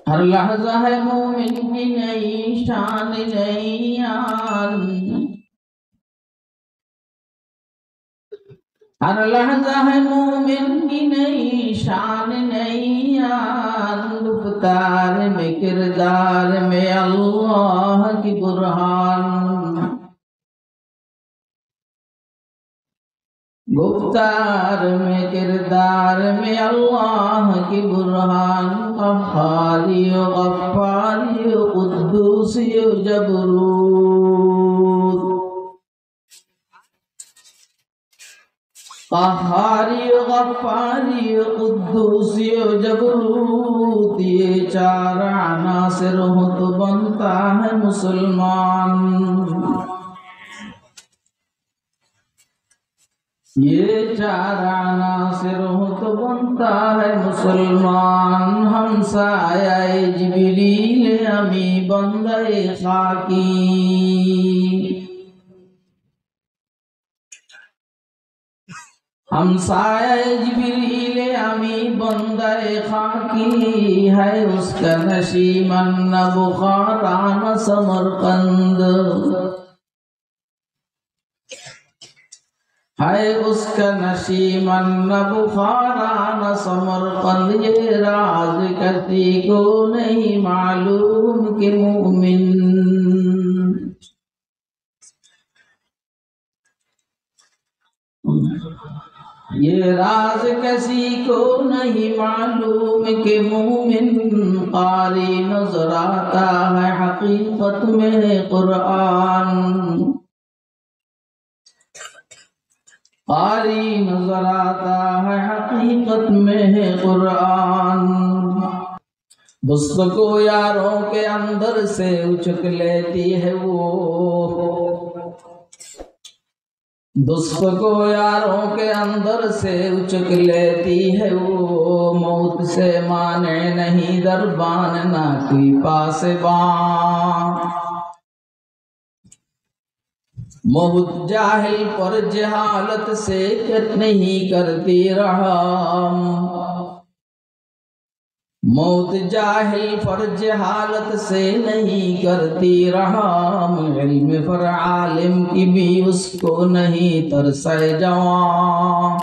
हर लहजा है मोमिन की नई शान नई आन, हर लहजा है मोमिन की नई शान नई आन। गुफ्तार में किरदार में अल्लाह की बुरहान, गुफ्तार में किरदार में अल्लाह की बुरहान। क़हारी गफ़्फ़ारी क़ुद्दूसी जबरूत, क़हारी गफ़्फ़ारी क़ुद्दूसी जबरूत, ये चार अनासिर हो तो बनता है मुसलमान। ये चार अनासिर हो तो बनता है मुसलमान। हम साया जिब्रील अमी बंदे खाकी, हम साया जिब्रील अमी बंदे खाकी, है उसका नशीमन न बुखारा न समरकंद, है उसका नशीमन न बुखारा न समरकंद। ये राज किसी को नहीं मालूम कि मोमिन, ये राज किसी को नहीं मालूम कि मोमिन। क़ारी नजर आता है हकीकत में कुरान, क़ारी नजर आता है हकीकत में है कुरान। दोस्त को यारों के अंदर से उचक लेती है वो, दोस्त को यारों के अंदर से उचक लेती है वो। मौत से माने नहीं दरबान ना कोई पासबान, मौत जाहिल पर जहालत से नहीं करती रहम, मौत जाहिल पर जहालत से नहीं करती रहम। इल्म पर आलिम की भी उसको नहीं तरसे जवान,